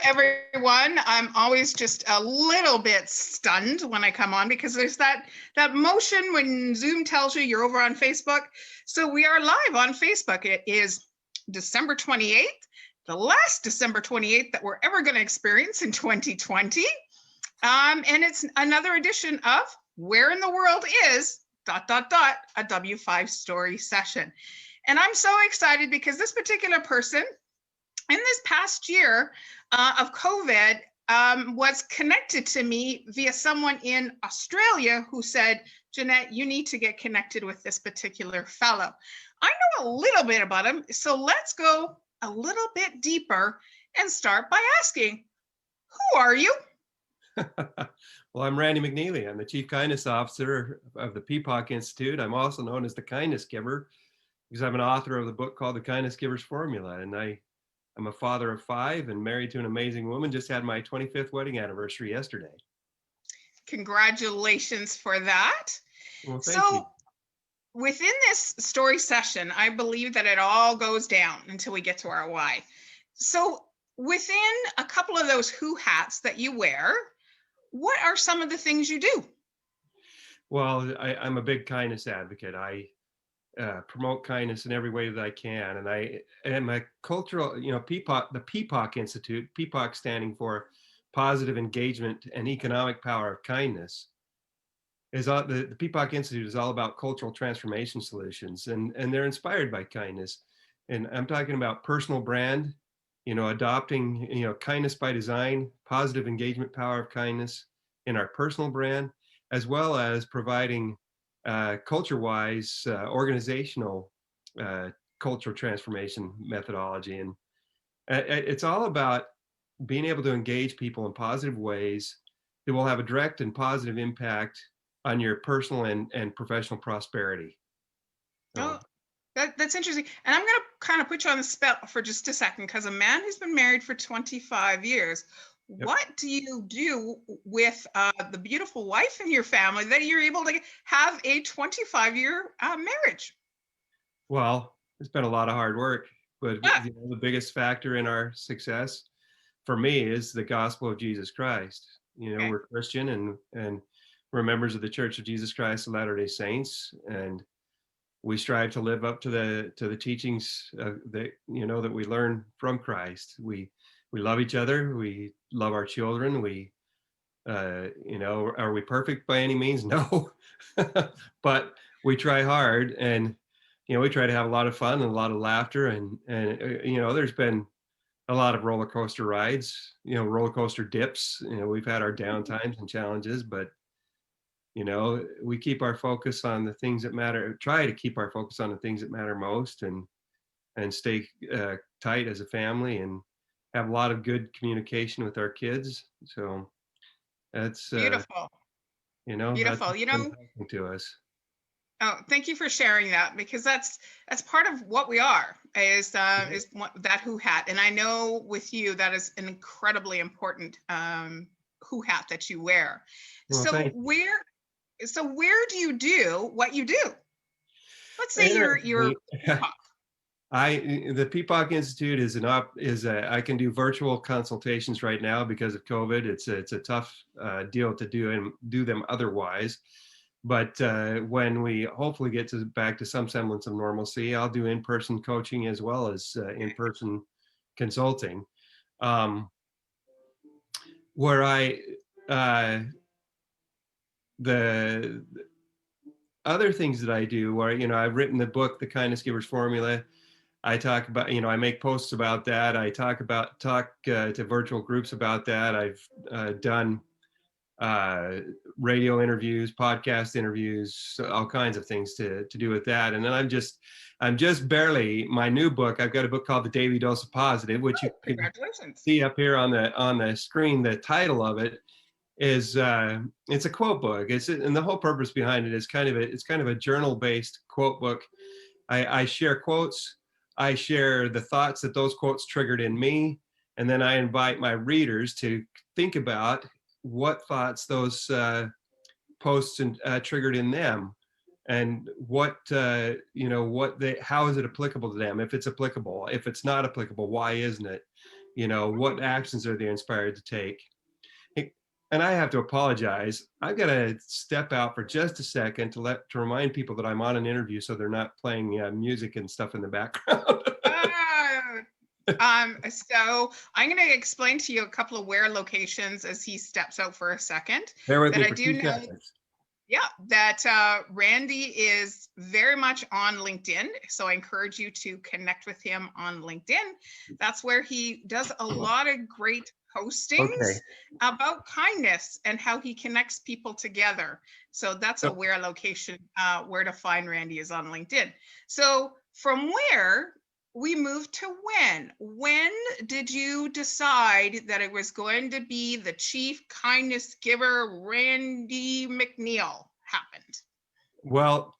everyone. I'm always just a little bit stunned when I come on because there's that motion when Zoom tells you you're over on Facebook. So we are live on Facebook. It is December 28th, the last December 28th that we're ever going to experience in 2020. And it's another edition of Where in the World is ... a W5 story session. And I'm so excited because this particular person in this past year of COVID was connected to me via someone in Australia who said, Jeanette, you need to get connected with this particular fellow. I know a little bit about him, so let's go a little bit deeper and start by asking, who are you? Well, I'm Randy McNeely. I'm the Chief Kindness Officer of the PPOC Institute. I'm also known as the Kindness Giver because I'm an author of the book called The Kindness Giver's Formula. And I'm a father of 5 and married to an amazing woman. Just had my 25th wedding anniversary yesterday. Congratulations for that. Well, thank you. Within this story session, I believe that it all goes down until we get to our why. So within a couple of those who hats that you wear, what are some of the things you do? Well, I'm a big kindness advocate. I promote kindness in every way that I can. And I am a cultural, PPOC, the PPOC Institute, PPOC standing for Positive Engagement and Economic Power of Kindness. The PPOC Institute is all about cultural transformation solutions, and they're inspired by kindness. And I'm talking about personal brand, adopting, kindness by design, positive engagement power of kindness in our personal brand, as well as providing culture-wise, organizational cultural transformation methodology. And it's all about being able to engage people in positive ways that will have a direct and positive impact on your personal and professional prosperity. Oh, that's interesting. And I'm going to kind of put you on the spot for just a second, because a man who's been married for 25 years, yep. What do you do with the beautiful wife in your family that you're able to have a 25-year marriage? Well, it's been a lot of hard work, but the biggest factor in our success for me is the gospel of Jesus Christ. Okay. We're Christian and we're members of the Church of Jesus Christ of Latter-day Saints, and we strive to live up to the teachings that we learn from Christ. We love each other. We love our children. Are we perfect by any means? No, but we try hard, and we try to have a lot of fun and a lot of laughter, and there's been a lot of roller coaster rides, roller coaster dips. We've had our downtimes and challenges, but we keep our focus on the things that matter, try to keep our focus on the things that matter most, and stay tight as a family, and have a lot of good communication with our kids. So that's beautiful. Beautiful. That's to us. Oh, thank you for sharing that, because that's part of what we are, is that who hat. And I know with you that is an incredibly important who hat that you wear. Well, so where do you do what you do? Let's say you're PPOC. The PPOC Institute I can do virtual consultations right now because of COVID. It's a tough deal to do them otherwise. But when we hopefully get back to some semblance of normalcy, I'll do in-person coaching as well as in-person consulting. The other things that I do, where I've written the book, The Kindness Giver's Formula. I talk about, I make posts about that. I talk to virtual groups about that. I've done radio interviews, podcast interviews, all kinds of things to do with that. And then I'm just barely, my new book, I've got a book called The Daily Dose of Positive, which you can see up here on the screen. The title of it is it's a quote book. And the whole purpose behind it is kind of a journal-based quote book. I share quotes. I share the thoughts that those quotes triggered in me, and then I invite my readers to think about what thoughts those posts triggered in them, and how is it applicable to them? If it's applicable, if it's not applicable, why isn't it? What actions are they inspired to take? And I have to apologize. I've got to step out for just a second to remind people that I'm on an interview, so they're not playing music and stuff in the background. Ah, so I'm going to explain to you a couple of where locations as he steps out for a second. Bear with That me I for do two know, seconds. yeah, that Randy is very much on LinkedIn. So I encourage you to connect with him on LinkedIn. That's where he does a lot of great Okay. postings about kindness and how he connects people together. So that's a So, where location, where to find Randy is on LinkedIn. So from where we moved to when did you decide that it was going to be the chief kindness giver Randy McNeely happened? well,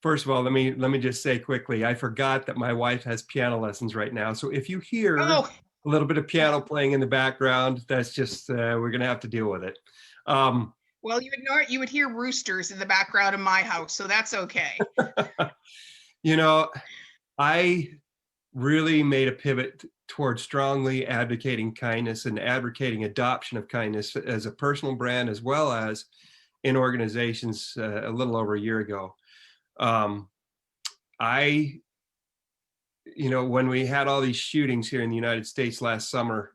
first of all, let me just say quickly, I forgot that my wife has piano lessons right now. So if you hear Oh, a little bit of piano playing in the background, that's just we're gonna have to deal with it. Um, well, you would hear roosters in the background of my house, so that's okay. you know, I really made a pivot towards strongly advocating kindness and advocating adoption of kindness as a personal brand as well as in organizations a little over a year ago. Um, I, when we had all these shootings here in the United States last summer,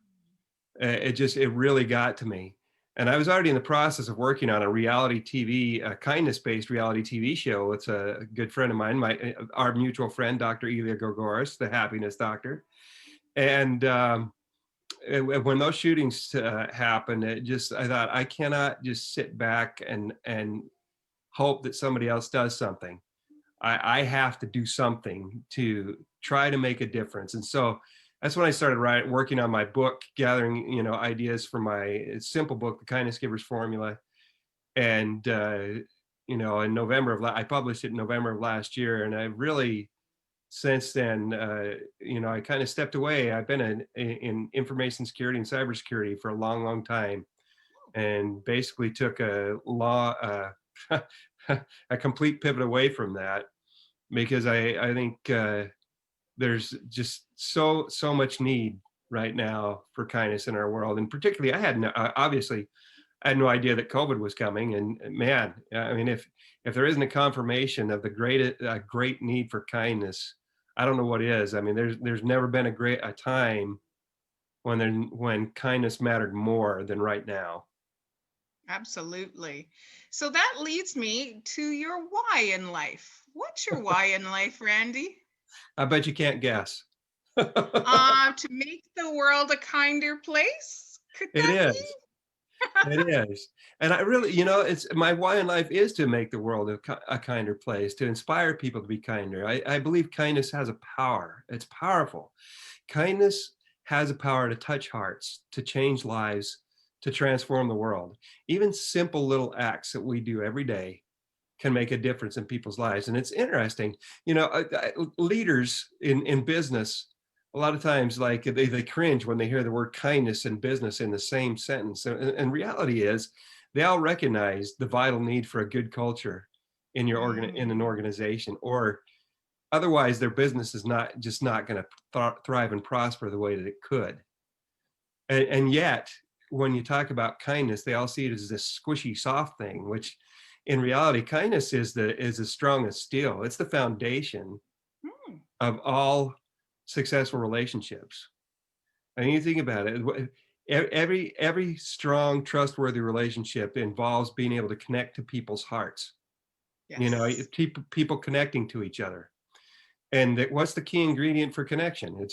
it really got to me. And I was already in the process of working on a reality TV, a kindness-based reality TV show. It's a good friend of mine, our mutual friend, Dr. Elia Gorgoris, the happiness doctor. And when those shootings happened, I thought I cannot just sit back and hope that somebody else does something. I have to do something to try to make a difference. And so that's when I started working on my book, gathering ideas for my simple book, The Kindness Giver's Formula. And in I published it in November of last year, and I really since then, I kind of stepped away. I've been in information security and cybersecurity for a long, long time, and basically took a complete pivot away from that because I think there's just so much need right now for kindness in our world, and particularly obviously I had no idea that COVID was coming, and man, I mean, if there isn't a confirmation of the great need for kindness, I don't know what is. I mean, there's never been a time when kindness mattered more than right now. Absolutely. So that leads me to your why in life. What's your why in life, Randy? I bet you can't guess. To make the world a kinder place? Could It that is. be? It is. And I really, it's my why in life is to make the world a kinder place, to inspire people to be kinder. I believe kindness has a power. It's powerful. Kindness has a power to touch hearts, to change lives, to transform the world. Even simple little acts that we do every day can make a difference in people's lives. And it's interesting, leaders in business, a lot of times, like they cringe when they hear the word kindness and business in the same sentence. And reality is, they all recognize the vital need for a good culture in an Mhm. organization, or otherwise their business is not going to thrive and prosper the way that it could. And yet, when you talk about kindness, they all see it as this squishy, soft thing, which in reality, kindness is as strong as steel. It's the foundation Hmm. of all successful relationships. And you think about it, every strong, trustworthy relationship involves being able to connect to people's hearts. Yes. People connecting to each other. And what's the key ingredient for connection?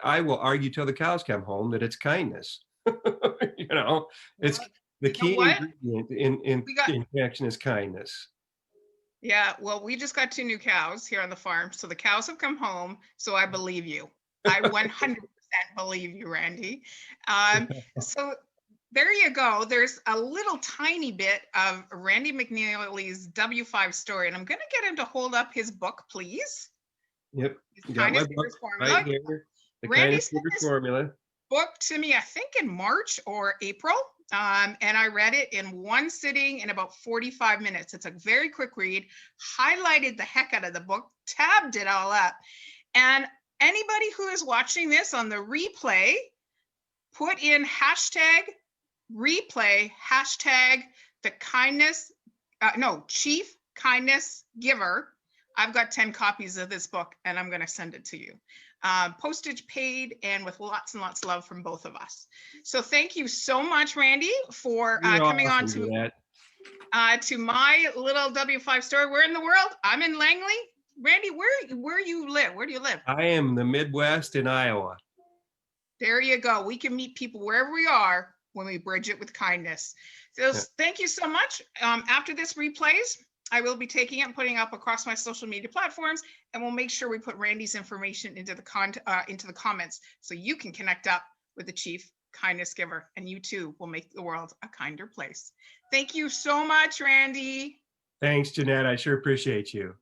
I will argue till the cows come home that it's kindness. you know, it's Well, the you know key what? ingredient in We got, in connection is kindness. yeah, well, we just got two new cows here on the farm. So the cows have come home. So I believe you. I 100% believe you, Randy. So there you go. There's a little tiny bit of Randy McNeely's W5 story. And I'm going to get him to hold up his book, please. Yep, His you got my Kindness book Giver's right Formula. here, The Randy Kindness sent Giver this Formula. book to me, I think in March or April. And I read it in one sitting in about 45 minutes. It's a very quick read, highlighted the heck out of the book, tabbed it all up. And anybody who is watching this on the replay, put in hashtag replay, hashtag the kindness, Chief Kindness Giver. I've got 10 copies of this book and I'm going to send it to you. Postage paid and with lots and lots of love from both of us. So thank you so much, Randy, for coming on to my little W5 story. Where in the world? I'm in Langley. Randy, where you live? Where do you live? I am the Midwest in Iowa. There you go. We can meet people wherever we are when we bridge it with kindness. So thank you so much. After this replays, I will be taking it and putting it up across my social media platforms, and we'll make sure we put Randy's information into the comments so you can connect up with the Chief Kindness Giver, and you too will make the world a kinder place. Thank you so much, Randy. Thanks, Jeanette. I sure appreciate you.